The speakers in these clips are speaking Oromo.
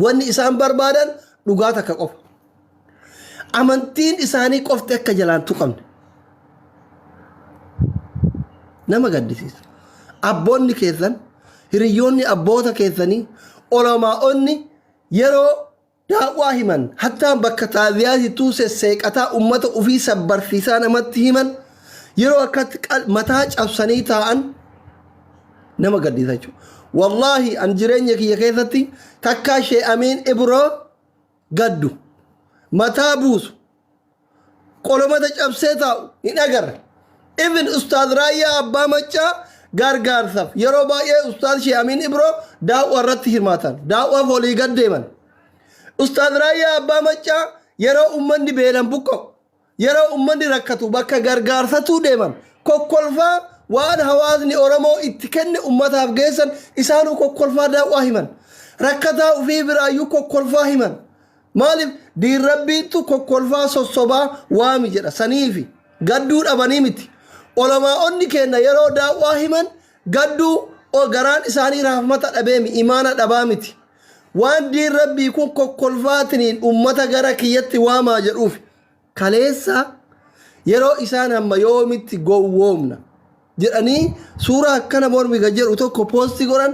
wanni isaan barbaadan dhugaa takka qofa amantiin isaanii qofti akka jalaan tuqamne nama gaddisiisa abboonni keessan hiriyoonni abboota keessanii olamaa'onni yeroo daawwaa himan hatta bakka taaziyaati tuuse seeqataa ummata ufii sabbarsiisaa namatti himan yeroo akkatti mataa cabsanii taa'an nama gaddisiisa jechuudha wallahi an jireenya kiyya keessatti takkaa shee amiin ibroo gaddu mataa buusu qolomata cabsee taa'u hin agarre ibn ustaad raayyaa abbaa maccaa gargaarsaaf yeroo baay'ee ustaad shee amiin ibroo daawwaa irratti hirmaatan daawwaaf olii gad deeman ustaad raayyaa abbaa maccaa yeroo ummanni beelan buqqa'u yeroo ummanni rakkatu bakka gargaarsatuu deeman kokkolfaa waan hawaasni oromoo itti kenne ummataaf geessan isaanuu kokkolfaa daawwaa himan rakkataa ufii biraayyuu kokkolfaa himan maaliif diin rabbiitu kokkolfaa sossobaa waami jedha saniifi gadduu dhabanii miti olamaa'onni kenna yeroo daawwaa himan gadduu garaan isaanii rahmata dhabeemi imaana dhabaa miti waan diin rabbii kun kokkolfaatiniin ummata gara kiyyatti waamaa jedhuuf kaleessa yeroo isaan hamma yoomitti gowwoomna jedhanii suuraa akkana mormiga jedhu tokko poosti godhan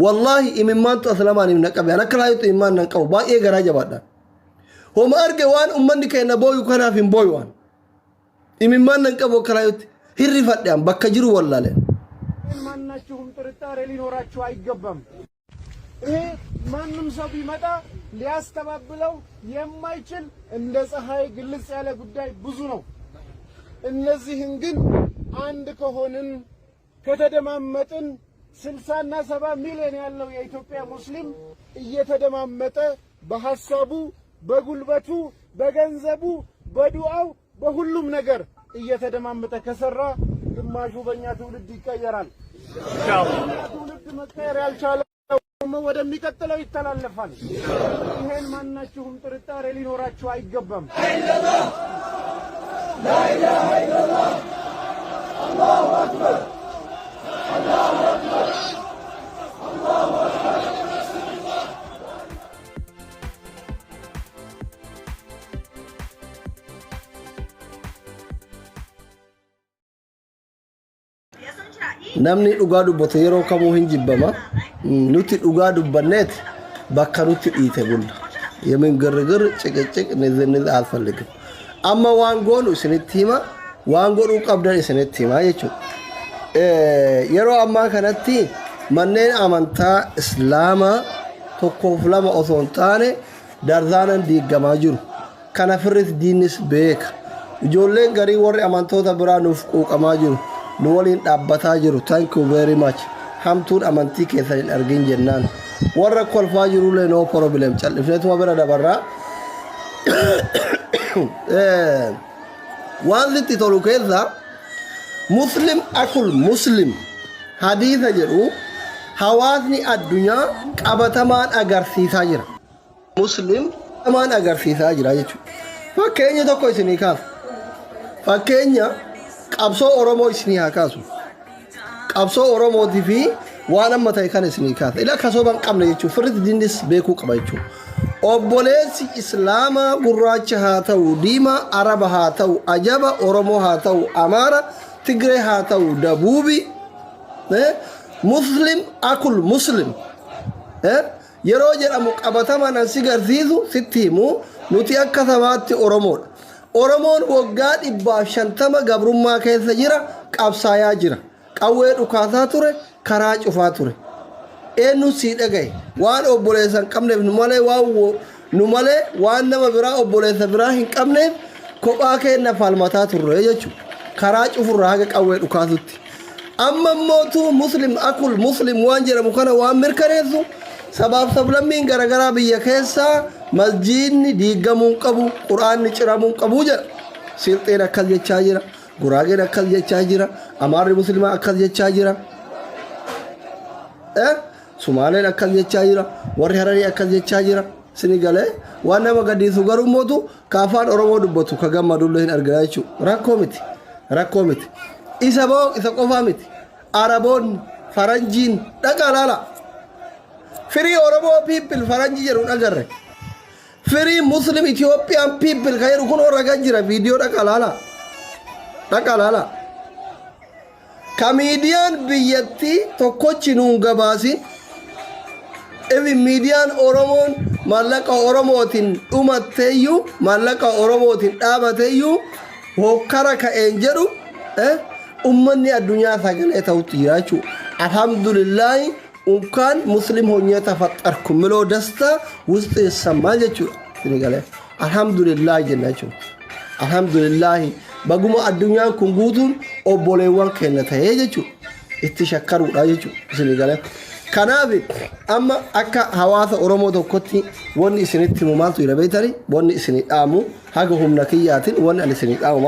wallahi imimmaantu aslamaan himna qabe akka laayutu imimmaan nan qabu baay'ee garaa jabaadhaan homa arge waan ummanni kenna booyu kanaaf hin booyu waan imimmaan nan qabu akka laayutti hirrifadhaan bakka jiru wallaale ማናችሁም ጥርጣሬ ሊኖራችሁ አይገባም ይሄ ማንም ሰው ቢመጣ ሊያስተባብለው የማይችል እንደ ፀሐይ ግልጽ ያለ ጉዳይ ብዙ ነው እነዚህን ግን አንድ ከሆንን ከተደማመጥን 60 እና 70 ሚሊዮን ያለው የኢትዮጵያ ሙስሊም እየተደማመጠ በሐሳቡ በጉልበቱ በገንዘቡ በዱዓው በሁሉም ነገር እየተደማመጠ ከሰራ ግማሹ በእኛ ትውልድ ይቀየራል ኢንሻአላህ ትውልድ መቀየር ያልቻለው ወደሚቀጥለው ይተላለፋል ይሄን ማናችሁም ጥርጣሬ ሊኖራችሁ አይገባም لا إله إلا الله الله أكبر الله أكبر الله أكبر namni dhugaa dubbatu yeroo kamuu hin jibbama nuti dhugaa dubbanneet bakka nuti dhiite bulla yemin girgir ciqic nizni alፈልግም amma waan goonu isinitti hima waan godhuu qabdan isinitti hima jechuudha yeroo ammaa kanatti manneen amantaa islaamaa tokkoof lama osoo hin taane darzaanan diigamaa jiru kana firris diinnis beeka ijoolleen garii warri amantoota biraa nuuf quuqamaa jiru nu waliin dhaabbataa jiru thank you very much hamtuun amantii keessa hin argin jennaan warra kolfaa jirullee no problem callifneetuma bira dabarraa wanti tolu keessa muslim akul muslim hadiisa jedhu hawaasni addunyaa qabatamaan agarsiisaa jira muslim qabatamaan agarsiisaa jira jechuudha fakkeenya tokko isinii kaasu fakkeenya qabsoo oromoo isinii haa kaasu qabsoo oromootii fi waan amma ta'e kan isinii kaasa ila kasoo ban qabne jechuudha firri diinis beekuu qaba jechuudha obboleessi islaamaa gurraacha haa ta'u diimaa araba haa ta'u ajaba oromoo haa ta'u amaara tigree haa ta'u dabuubi muslim akul muslim yeroo jedhamu qabatamaan si garsiisu sitti himu nuti akka sabaatti oromoodha oromoon waggaa 150 gabrummaa keessa jira qabsaayaa jira qawwee dhukaasaa ture karaa cufaa ture eenyu si dhagaye waan obboleessan qabneef nu malee waan nama biraa obboleessa biraa hin qabneef kophaa keenya falmataa turre jechuudha karaa cufurraa haga qawwee dhukaasutti amma mootu muslim akul muslim waan jedhamu kana waan mirkaneessu sabaaf sablammiin garagaraa biyya keessaa masjiidni diigamuu qabu quraanni ciramuu qabu jedha silxeen akkas jechaa jira guraageen akkas jechaa jira amaarri muslimaa akkas jechaa jira Sumaaleen akkas jechaa jira warri hararii akkas jechaa jira sinigalee waan nama gaddiisu garuu mootu kaafaan oromoo dubbatu ka gammadullee hin argaa jechuudha rakkoo miti isa boo isa qofaa miti araboonni faranjiin dhaqa laala Free Oromo people faranji jedhu agarre. Free Muslim Ethiopian people kayru kun oraga jira video dhaqa lala. Comedian biyyatti tokkochi nuun gabaasi. Evi median Oromon mallaqa Oromootiin dhumatteeyyu mallaqa Oromootiin dhaabateeyyu hokkara ka'een jedhu ummanni addunyaa sagalee ta'utti jiraachuu. Alhamdulillahi unkaan muslim honyee tafaxxarku miloo dasta ውስጥ ይሰማል jechuudha. Sinigalee alhamdulillahi jenna jechuudha. Alhamdulillahi baguma addunyaan kun guutuun obboleewwan keenya ta'ee jechuudha. Itti shakkaruudha jechuudha. Sinigalee kanaaf amma akka hawaasa Oromoo tokkotti wanni isinitti maaltu jira beeytani wanni isinii dhaamu haga humna kiyyaatiin wanni ani isinii dhaamu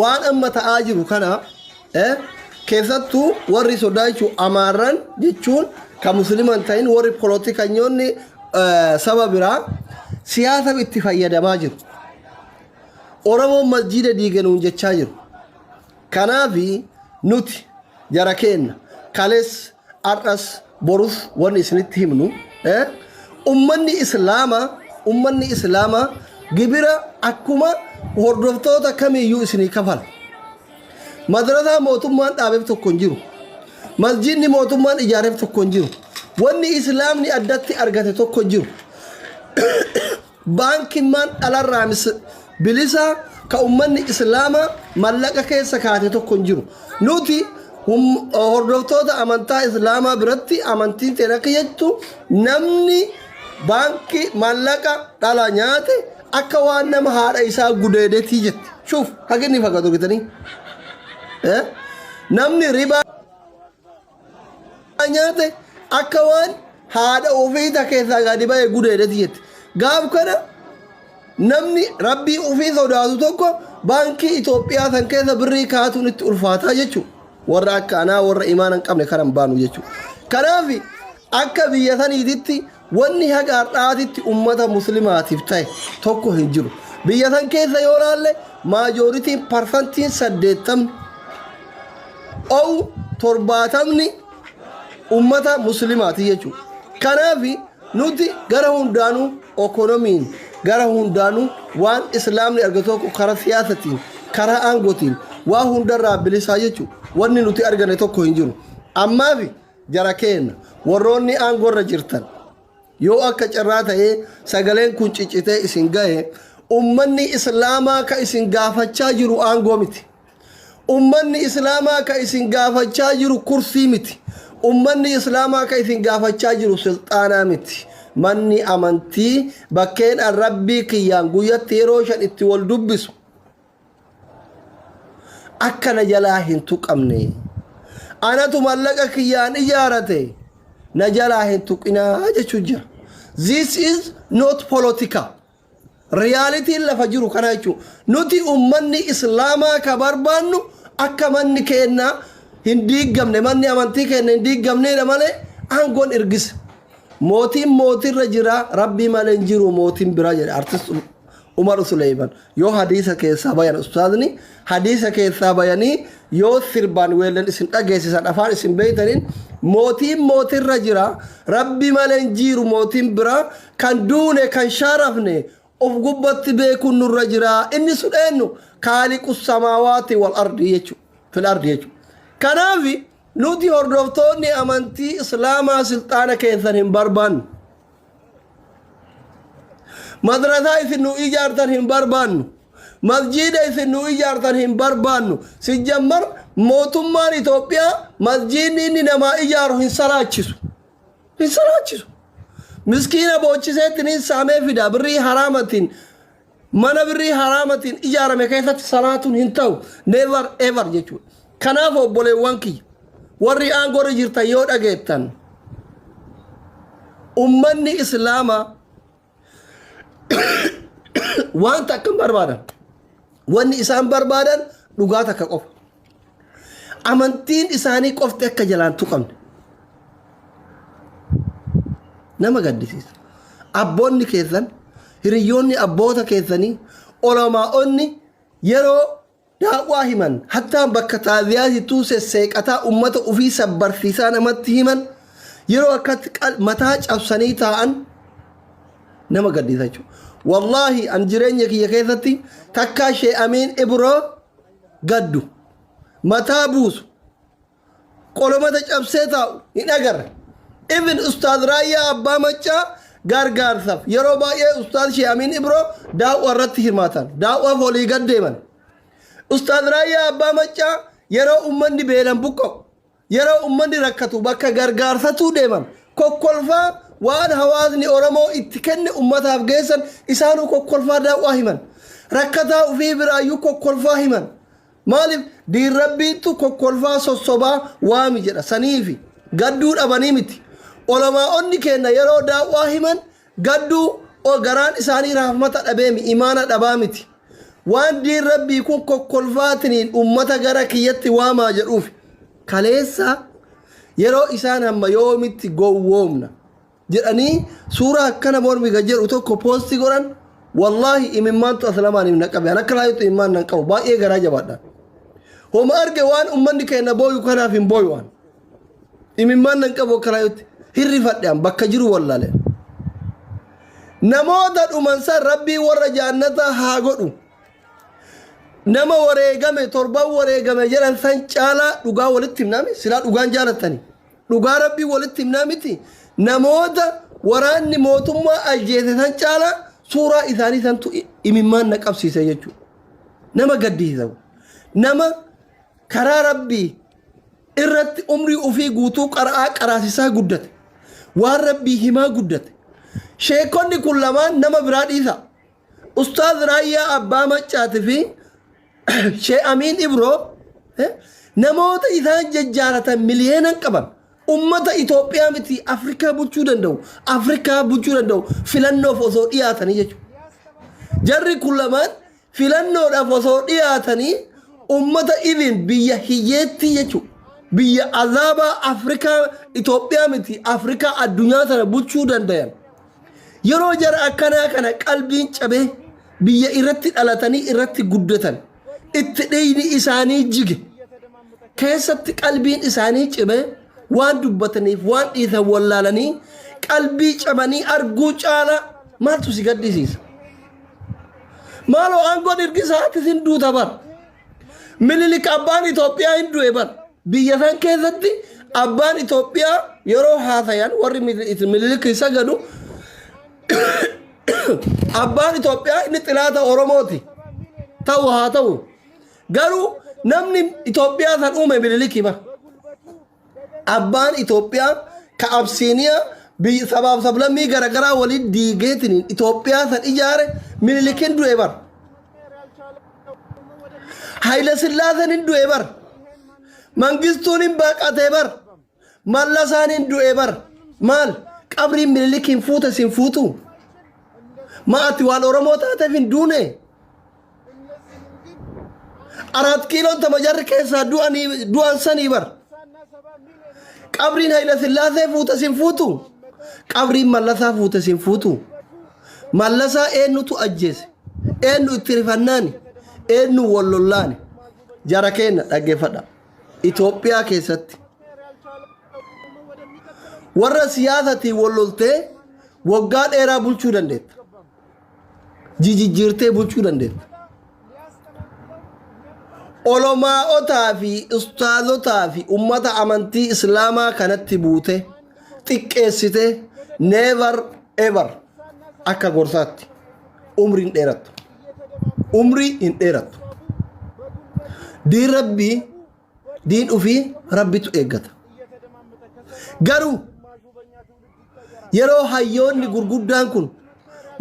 waan amma ta'aa jiru kana keessattuu warri sodaachuu amaarran jechuun ka musliman ta'in warri poolitikanyoonni saba biraa siyaasa itti fayyadamaa jiru. Oromoon masjiida diiganuun jechaa jiru. Kanaaf nuti jara keenya kalees arras borus wanni isinitti himnu ummanni islaamaa gibira akkuma hordoftoota kamiyyuu isinii kafala. Madrasaa mootummaan dhaabeef tokko hin jiru. Masjidni mootummaan ijaareef tokko hin jiru. Wanni islaamni addatti argate tokko hin jiru. Baankimaan dhalarraa bilisaa ka ummanni islaamaa mallaqa keessa kaate tokko hin jiru. Nuti hordoftoota amantaa islaamaa biratti amantiin ta'e akka jettu namni baankii mallaqa dhala nyaate akka waan nama haadha isaa gudeedeetii jetti. Shuuf haginni fakkaatu gitanii. Namni riba nyaate akka waan haadha ofii keessaa gadi ba'ee gudeedeetii jetti. Gaaf kana namni rabbii ofii sodaatu tokko baankii Itoophiyaa san keessa birrii kaatuun itti ulfaataa jechuudha. Warra akka anaa warra imaana hin qabne kanan baanu jechuudha. Kanaaf akka biyya saniititti wanni haga har'aatitti ummata muslimaatiif ta'e tokko hin jiru. Biyya san keessa yoo laalle maajooritiin parsantiin 80 70 ummata muslimaati jechuudha. Kanaaf nuti gara hundaanuu ekonomiin gara hundaanuu waan islaamni argatu tokko karaa siyaasatiin karaa aangootiin waa hundarraa bilisaa jechuudha. Wanni nuti argane tokko hin jiru. Ammaaf jara keenya warroonni aangoorra jirtan yoo akka carraa ta'ee sagaleen kun ciccitee isin ga'e ummanni islaamaa ka isin gaafachaa jiru aangoo miti. Ummanni islaamaa ka isin gaafachaa jiru kursii miti. Ummanni islaamaa ka isin gaafachaa jiru sulxaanaa miti. Manni amantii bakkeen rabbii kiyyaan guyyatti yeroo shan itti wal dubbisu akkana jalaa hin tuqamne. Anatu mallaqa kiyyaan ijaarate na jalaa hin tuqinaa jechuu jira. This is not political. Reality lafa jiru kana jechuudha. Nuti ummanni islaamaa ka barbaannu akka manni keenya hin diigamne manni amantii keenya hin diigamneedha malee aangoon ergisa. Mootirra jira rabbii malee hin jiru mootiin biraa jedha artist Umar Sulaiman. Yoo hadiisa keessaa bayan ustaadni hadiisa keessaa bayanii yoo sirban weellan isin dhageessisan afaan isin beeytaniin mootirra jira rabbii malee hin jiru mootiin biraa kan duune kan sharafne of gubbatti beekuun nurra jira inni sun eenyu kaaliqus samaawaati wal ardi jechuudha fil ardi jechuudha. Kanaaf nuti hordoftoonni amantii islaamaa sulxaana keessan hin barbaannu. Madrasaa isin nu ijaartan hin barbaannu. Masjiida isin nu ijaartan hin barbaannu. Sijjammar mootummaan Itoophiyaa masjiidni inni namaa ijaaru hin salaachisu. Hin salaachisu. Miskiina boochiseetti ni saamee fida birrii haraamatiin mana birrii haraamatiin ijaarame keessatti salaatuun hin ta'u. Never ever jechuudha. Kanaaf obboleewwan kiyya warri aangoorra jirtan yoo dhageettan ummanni islaamaa waan takka barbaadan wanni isaan barbaadan dhugaa takka qofa. Amantiin isaanii qofti akka jalaan tuqamne nama gaddisiisa. Abboonni keessan hiriyyoonni abboota keessanii olamaa'onni yeroo daawwaa himan hattaa bakka taaziyaasituu sesseeqataa ummata ofii sabbarsiisaa namatti himan yeroo akkatti mataa cabsanii taa'an nama gaddisa jechuudha. Wallaahi an jireenya kiyya keessatti takkaa Shee Amiin Ibroo gaddu mataa buusu qolomata cabsee taa'u hin agarre. Ibn Ustaaz Raayyaa Abbaa Maccaa gargaarsaaf yeroo baay'ee Ustaaz Shee Amiin Ibroo daawwaa irratti hirmaatan daawwaaf olii gad deeman. Ustaaz Raayyaa Abbaa Maccaa yeroo ummanni beelan buqqa'u yeroo ummanni rakkatu bakka gargaarsatuu deeman kokkolfaa waan hawaasni Oromoo itti kenne ummataaf geessan isaanuu kokkolfaa daawwaa himan. Rakkataa ofii biraayyuu kokkolfaa himan. Maaliif diin rabbiitu kokkolfaa sossobaa waami jedha saniifi gadduu dhabanii miti. Olamaa'onni kenna yeroo daawwaa himan gadduu garaan isaanii rahmata dhabeemi imaana dhabaa miti. Waan diin rabbii kun kokkolfaatiniin ummata gara kiyyatti waamaa jedhuuf kaleessa yeroo isaan hamma yoomitti gowwoomna jedhanii suuraa akkana mormiga jedhu tokko poosti godhan wallaahi imimmaantu aslamaan hin naqabe an akka laayutti imimmaan nan qabu baay'ee garaa jabaadhaan. Homa arge waan ummanni kenna booyu kanaaf hin booyu waan imimmaan nan qabu akka laayutti hirrifadhaan bakka jiru wallaale. Namoota dhumansan rabbii warra jaannata haa godhu. Nama wareegame torban wareegame jedhan san caalaa dhugaa walitti himnaami silaa dhugaan jaalattani dhugaa rabbii walitti himnaamiti namoota waraanni mootummaa ajjeese san caalaa suuraa isaanii santu imimmaan na qabsiise jechuudha. Nama gaddisiisa nama karaa rabbii irratti umrii ofii guutuu qaraasisaa guddate waan rabbii himaa guddate. Sheekonni kun lamaan nama biraa dhiisa. Ustaaz Raayyaa Abbaa Maccaatii fi Shee Amiin Ibroo namoota isaan jajjaaratan miliyeenan qaban ummata Itoophiyaa miti Afrikaa bulchuu danda'u filannoof osoo dhiyaatanii jechuudha. Jarri kun lamaan filannoodhaaf osoo dhiyaatanii ummata idin biyya hiyyeetti jechuudha. Biyya azaabaa Afrikaa Itoophiyaa miti Afrikaa addunyaa sana bulchuu dandayan. Yeroo jara akkanaa kana qalbiin cabee biyya irratti dhalatanii irratti guddatan itti dhiigni isaanii jige keessatti qalbiin isaanii cibee waan dubbataniif waan dhiisan wallaalanii qalbii cabanii arguu caala maaltu si gaddisiisa? Maaloo aangoon hirkisaatti sin duuta bar Minilik abbaan Itoophiyaa hin du'e bar biyya san keessatti abbaan Itoophiyaa yeroo haasayan warri Minilik sagadu abbaan Itoophiyaa inni xilaata Oromooti ta'u haa ta'u garuu namni Itoophiyaa san uume Miniliki ba abbaan Itoophiyaa ka Absiiniyaa biyya sabaaf sablammii garagaraa waliin diigeetiniin Itoophiyaa san ijaare Minilikin du'e bar Haayile Sillaaseen hin du'e bar Mangistuun hin baqatee bar Mallasaan hin du'e bar maal qabriin Minilikiin fuute sin fuutu maati waan Oromoo taateef hin duune 4 kiiloon tamajarri keessaa du'an sanii bar qabriin Haayile Sillaasee fuute sin fuutu qabriin Mallasaa fuute sin fuutu Mallasaa eenyutu ajjeese eenyu itti rifannaani eenyu wallollaani jara keenya dhaggeeffadha Itoophiyaa keessatti warra siyaasatiin walloltee waggaa dheeraa bulchuu dandeetta jijjiirtee bulchuu dandeetta olomaa'otaa fi ustaazotaa fi ummata amantii islaamaa kanatti buute xiqqeessite never ever akka gorsaatti umriin dheerattu umrii hin dheerattu diin rabbii diin ufii rabbitu eeggata garuu yeroo hayyoonni gurguddaan kun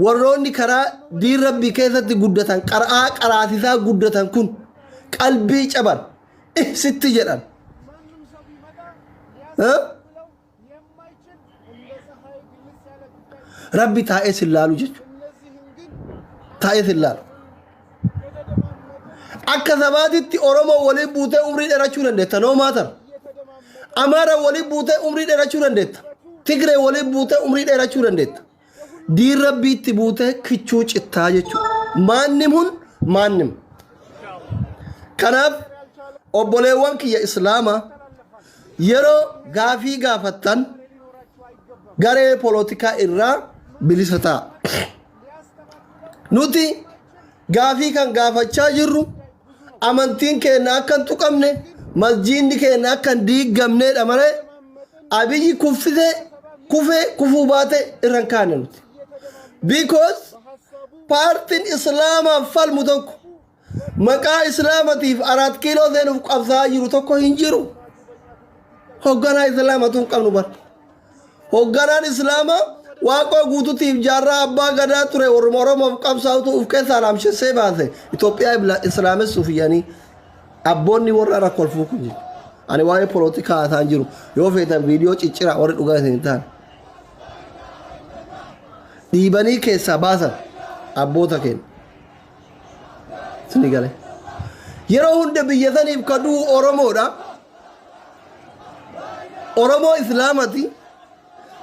warroonni karaa diin rabbii keessatti guddatan qaraasisaa guddatan kun qalbii caban sitti jedhan rabbi taa'ee sillaalu jechuudha taa'ee sillaalu akka sabaatitti Oromoo waliin buutee umrii dheerachuu dandeetta noo maatar Amaara waliin buutee umrii dheerachuu dandeetta Tigree waliin buutee umrii dheerachuu dandeetta diin rabbiitti buutee kichuu cittaa jechuudha maannim kanaaf obboleewwan kiyya islaamaa yeroo gaafii gaafattan garee poolitikaa irraa bilisa ta'a. Nuti gaafii kan gaafachaa jirru amantiin keenya akka hin tuqamne masjiidni keenya akka hin diigamneedha malee Abiyyi kufuu baate irra hin kaane nuti. Because paartiin islaamaa falmu tokko maqaa islaamatiif 4 kiiloo seenuuf qabsaa jiru tokko hin jiru. Hoogganaa islaamatu hin qabnu bara. Hoogganaan islaamaa waaqoo guutuutiif jaarraa abbaa gadaa ture Oromoof qabsaa'utu uf keessaa laamshessee baase Itoophiyaa islaamessuuf yaanii abboonni warra rakkolfuu kun jiru. Ani waa'ee poolitikaa isaan jiru yoo feetan viidiyoo ciccira warri dhugaa isin ta'an. Dhiibanii keessaa baasan abboota keenya. Sini galee. Yeroo hunda biyya saniif kaduu Oromoodha. Oromoo islaamati.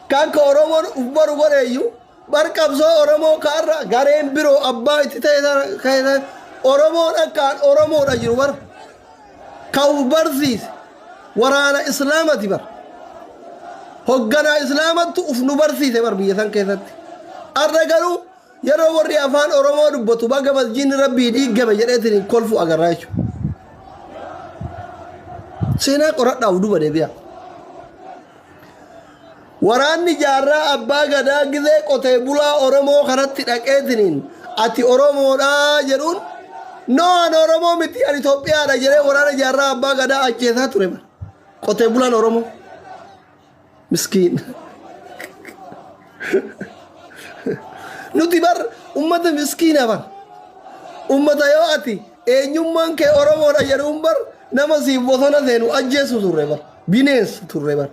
Kan ka Oromoon ufbaru godheeyyu bar qabsoo Oromoo kaarra gareen biroo abbaa itti ta'e Oromoon akkaan Oromoodha jiru bar. Ka uf barsiise waraana islaamati bar. Hoogganaa islaamattu uf nu barsiise bar biyya san keessatti. Arra garuu yeroo warri afaan Oromoo dubbatu baga masjiidni rabbii diigame jedheetiin kolfu agarraa jechuudha. Seenaa qoradhaaf duba deebi'a. Waraanni jaarraa abbaa gadaa gizee qotee bulaa Oromoo kanatti dhaqeetiin ati Oromoodhaa jedhuun noon Oromoo miti ani Itoophiyaadha jedhee waraana jaarraa abbaa gadaa ajjeesaa ture bara. Qotee bulaan Oromoo. Miskiin. Nuti bar ummata miskiina bar. Ummata yoo ati eenyummaan kee Oromoodha jedhuun bar nama siif bosona seenu ajjeesu turre bar. Bineensa turre bar.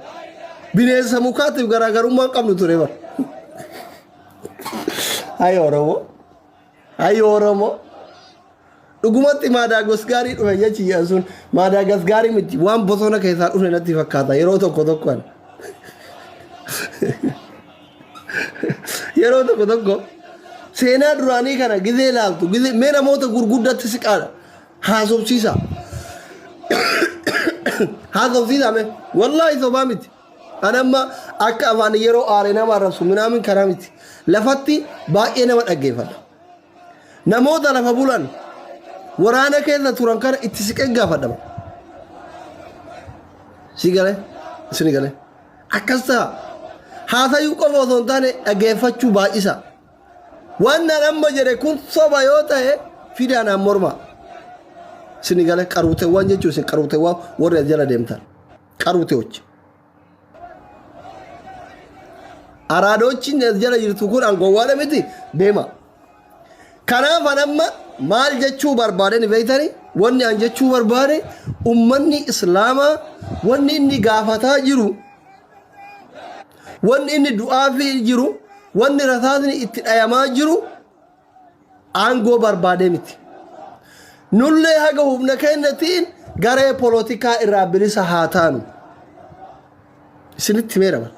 Bineensa mukaatiif garaagarummaa qabnu ture bar. Hayi Oromoo. Hayi Oromoo. Dhugumatti Maadaagaskaarii dhufe jechi sun Maadaagaskaarii miti waan bosona keessaa dhufe natti fakkaata yeroo tokko. Yeroo tokko seenaa duraanii kana gizee laaltu gizee mee namoota gurguddatti siqaadha haasofsiisa. Haasofsiisa mee wallaahi sobaa miti. Anamma akka afaan yeroo aaree nama arrabsu minaamin karaa miti. Lafatti baay'ee nama dhaggeeffata. Namoota lafa bulan waraana keessa turan kana itti siqee gaafadhama. Sini galee. Akkas ta'a. Haasayuu qofa osoo hin taane dhaggeeffachuu baay'isa. Waan nama jedhe kun soba yoo ta'e fidaanaan morma. Sini galee qaruuteewwan jechuun isin qaruuteewwan warri jala deemtan. Qaruuteewwachi. Araadochi jala jirtu kun angowwaadha miti deema. Kanaaf anamma maal jechuu barbaadani beektani? Wanni an jechuu barbaade ummanni islaamaa wanni inni gaafataa jiru wanni inni du'aafii jiru wanni rasaasni itti dhayamaa jiru aangoo barbaade miti. Nullee haga humna kennatiin garee poolitikaa irraa bilisa haa taanu. Isinitti meerama.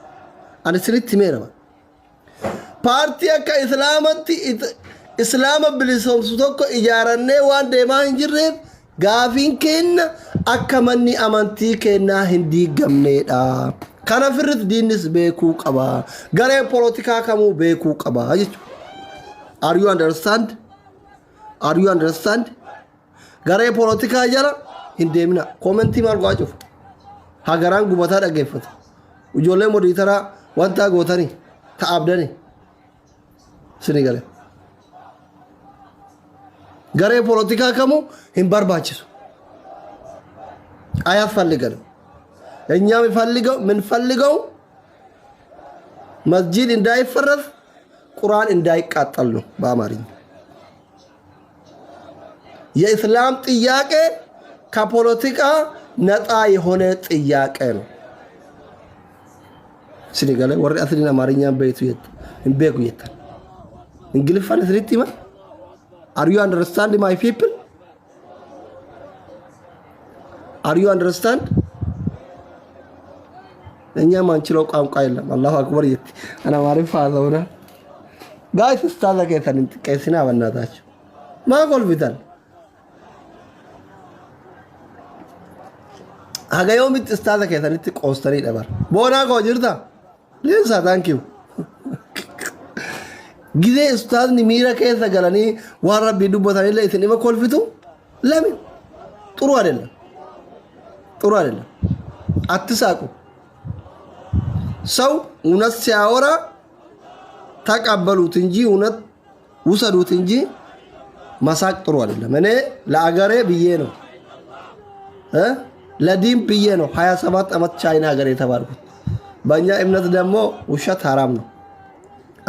Ani isinitti meerama. Paartii akka islaamatti islaama bilisoomsu tokko ijaarannee waan deemaa hin jirreef gaafiin keenya akka manni amantii keenyaa hin diigamneedha. Kana firrit diinnis beekuu qaba. Garee poolitikaa kamuu beekuu qaba jechuudha. Are you understand? Are you understand? Garee poolitikaa jala hin deemina. Koomentii maal go'aa cufu? Hagaraan gubataa dhaggeeffatu. Ijoollee modiitaraa wanta gootanii ta'abdanii. Sini galee. Garee poolitikaa kamuu hin barbaachisu. Ayyaafalligan. እኛ የምንፈልገው መስጂድ እንዳይፈረስ ቁርአን እንዳይቃጠል ነው በአማርኛ። የእስላም ጥያቄ ከፖለቲካ ነፃ የሆነ ጥያቄ ነው። ሲኒጋለ ወር አስሊና አማርኛ በይቱ እንበኩ የታ እንግሊፋን ስሪቲማ Are you understand my people? Are you understand? እኛ ማንችለው ቋንቋ የለም። አላሁ አክበር ይት አና ማሪፍ አዛውና ጋይስ ስታዛ ከታን ቀይስና በእናታችሁ ማቆል ቢታል ሀገየው ምት ስታዛ ከታን ቆስተሪ ደባር ቦና ጎ ጅርታ Leensa thank you. Gizee ustaadni miira keessa galanii waan rabbii dubbatan illee isin ima kolfitu lamin ጥሩ አይደለም ጥሩ አይደለም አትሳቁ ሰው እውነት ሲያወራ ተቀበሉት እንጂ እውነት ውሰዱት እንጂ መሳቅ ጥሩ አይደለም እኔ ለአገሬ ብዬ ነው ለዲን ብዬ ነው 27 አመት ቻይና ሀገር የተባልኩት በእኛ እምነት ደግሞ ውሸት ሐራም ነው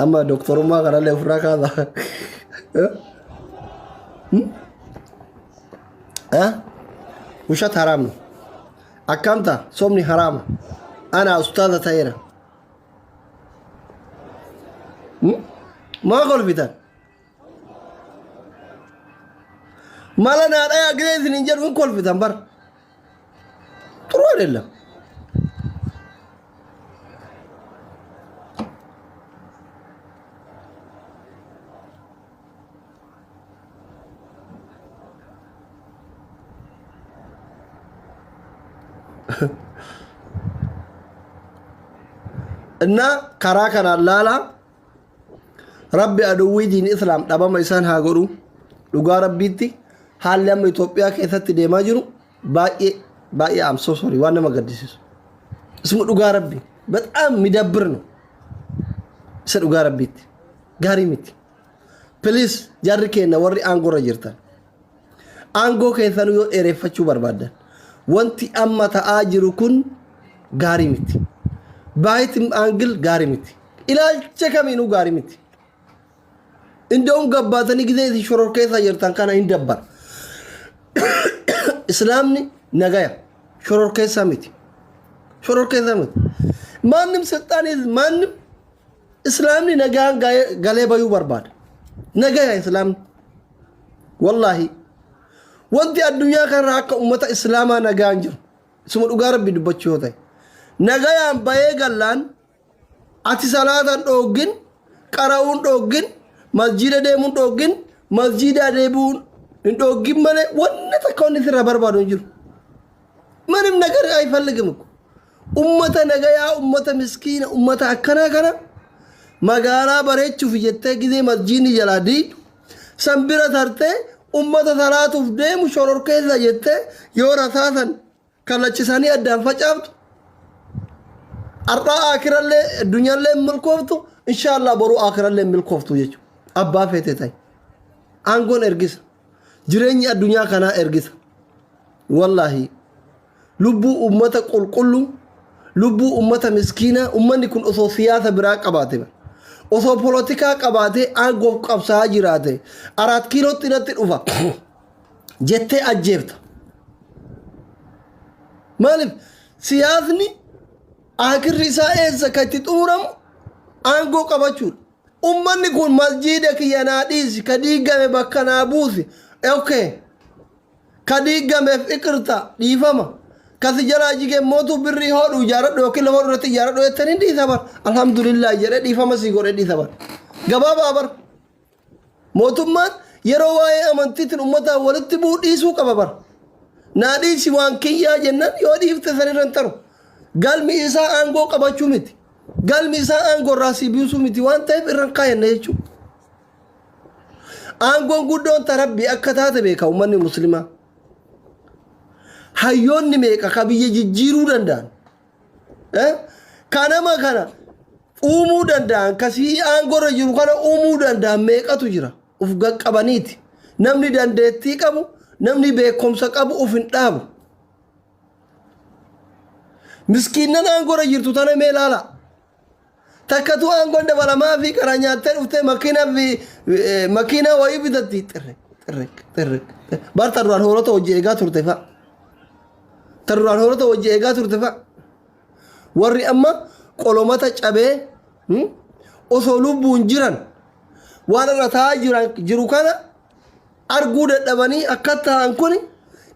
አማ ዶክተሩማ ጋራለ ፍራካዛ وشات حرام أكمتا صومني حرام أنا أستاذة تايرة ما أقول فيتان ما لنا أنا أقرأ نينجر ونقول فيتان بر تروح لله እና ካራካን አላላ ረቢ አዱዊ ዲን እስላም ዳባማ ኢሳን ሃጎሩ ዱጋ ረቢቲ ሃለም ኢትዮጵያ ከሰት ደማ ጅሩ ባዬ አም ሶ ሶሪ ዋና መገድስ እስሙ ዱጋ ረቢ በጣም የሚደብር ነው ዱጋ ረቢቲ ጋሪ ሚቲ ፕሊስ ጃርኬና ወሪ አንጎራ ጅርታን አንጎ ከሰኑ ዮ ኤሬፈቹ በርባዳን wanti amma ta'aa jiru kun gaarii miti baayitim aangil gaarii miti ilaalcha kamiinuu gaarii miti እንደውም ገባተኒ ጊዜ ሽሮርኬሳ jirtan kana hin dabbar islaamni nagaya ሽሮርኬሳ miti ማንም ስልጣን ማንም islaamni nagaan galee bayuu barbaada nagaya islaam wallahi wanti addunyaa kan akka ummata islaamaa nagaan jiru isuma dhugaa rabbi dubbachuu yoo ta'e nagayaan bayee gallaan ati salaatan dhoggin qara'uun dhoggin masjida deemuun dhoggin masjida deebuun hin dhoggin malee wanni takka wanni sirra barbaadu hin jiru manim nagar ayfalligim ummata nagayaa ummata miskiina ummata akkana kana magaalaa bareechuuf jettee gizee masjidni jalaa diidu sanbira tartee ummata salaatuuf deemu shororkeessa jettee yoo rasaasan kalachisanii addaan facaaftu arraa akirallee addunyaallee milkooftu inshallah boruu akirallee milkooftu jechuudha abbaa feete ta'e aangoon ergisa jireenyi addunyaa kanaa ergisa wallahi lubbuu ummata qulqullu lubbuu ummata miskiina ummanni kun osoo siyaasa biraa qabaate osoo politika qabaate aangoof qabsaa jiraate 4 kiilootti irratti dhufa jettee ajjeefta maaliif siyaasni akirri isaa eessa katti xumuramu aangoo qabachuudha ummanni kun masjida kiyyanaa dhiisi ka diigame bakka naa buusi okay ka diigameef iqirta dhiifama kasi jala jige motu birri hodu jaradho yookiin lama irratti jaradho ettanii dhiisabar alhamdulillah jedhe dhiifama sii godhe dhiisabar gabaabaa bar mootummaan yeroo waa'ee amantiitiin uummataa walitti bu'uu dhiisuu qaba bar naa dhiisi waan kiyyaa jennaan yoo dhiifte sanirran taru galmi isaa aangoo qabachuu miti galmi isaa aangoo irraa sii biisuu miti waan ta'eef irran kaayanna jechuudha aangoon guddoon tarabbii akka taate beeka uummanni muslimaa hayyoonni meeqa ka biyya jijjiiruu danda'an kanama kana uumuu danda'an kasii aangorra jiru kana uumuu danda'an meeqatu jira uf qaqqabaniiti namni dandeettii qabu namni beekumsa qabu uf hin dhaabu miskiinnan aangorra jirtu tana mee laala takkatu aangoon dabalamaa fi qara nyaattee dhuftee makiina wayii bitatti xirriq barta duraan hoolota hojii eegaa turte fa'a taruraan hoolota wajji eegaa turte fa'a warri amma qolomata cabee osoo lubbuun jiran waan irra taa'aa jiru kana arguu dadhabanii akka ta'an kun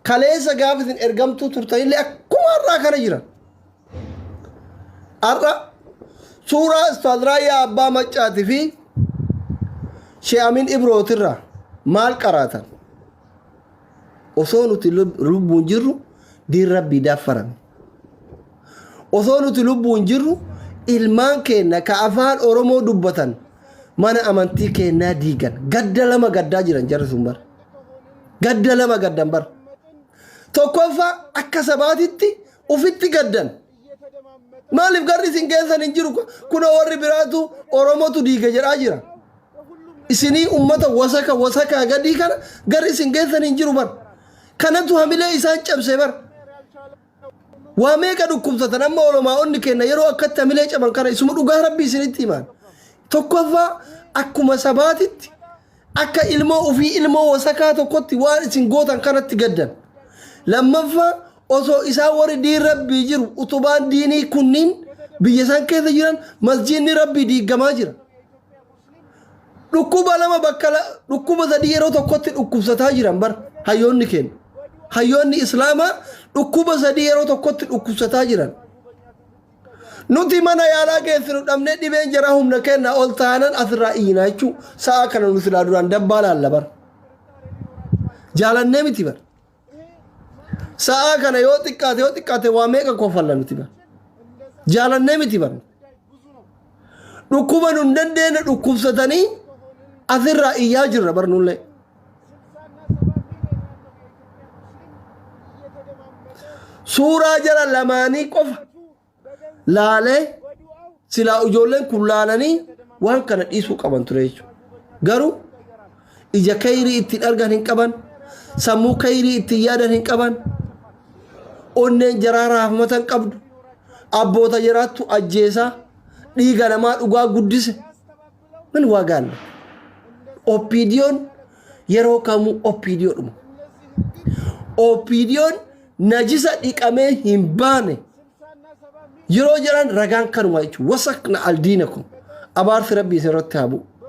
kaleessa gaafa isin ergamtuu turtanillee akkuma har'aa kana jiran har'a suuraa Ustaaz Raayyaa Abbaa Maccaatii fi Sheekh Amin Ibrootirraa maal qaraatan osoo nuti lubbuun jirru diin rabbii daaffarame osoo nuti lubbuun jirru ilmaan keenya ka afaan Oromoo dubbatan mana amantii keenyaa diigan gadda lama gaddaa jiran jarri sun bar gadda lama gaddan bar tokkoffaa akka sabaatitti ufitti gaddan maaliif garri isin keessan hin jiru kuna warri biraatu Oromootu diiga jedhaa jira isinii ummata wasaka gadii kana garri isin keessan hin jiru bar kanatu hamilee isaan cabse bar waa meeqa dhukkubsatan amma olomaa'onni keenya yeroo akkatti hamilee caban kana isuma dhugaa rabbii isinitti himan tokkoffaa akkuma sabaatitti akka ilmoo ofii ilmoo wasakaa tokkotti waan isin gootan kanatti gaddan lammaffaa osoo isaa warri diin rabbii jiru utubaan diinii kunniin biyya isaan keessa jiran masjiidni rabbii diigamaa jira dhukkuba lama bakka dhukkuba sadii yeroo tokkotti dhukkubsataa jiran bar hayyoonni keenya hayyoonni islaamaa dhukkuba sadii yeroo tokkotti dhukkubsataa jiran nuti mana yaalaa geessinu dhabnee dhibeen jara humna kennaa ol taanan asirraa iyyinaa jechuu sa'a kana nu silaa duraan dabbaa laalla bar jaalannee miti bar sa'a kana yoo xiqqaate waa meeqa kofalla nuti bar jaalannee miti bar dhukkuba nun dandeenya dhukkubsatanii asirraa iyyaa jirra bar nullee suuraa jara lamaanii qofa laalee silaa ijoolleen kun laalanii waan kana dhiisuu qaban ture jechuudha garuu ija kayrii ittiin argan hin qaban sammuu kayrii ittiin yaadan hin qaban onneen jaraa raafmatan qabdu abboota jaraattu ajjeesaa dhiiga namaa dhugaa guddise min waa gaalla oppiidiyoon yeroo kamuu oppiidiyoodhuma oppiidiyoon najisa dhiqamee hin baane yeroo jiran ragaan kanuma jechuudha wasakna aldiinakum abaarsi rabbii isin irratti haa bu'u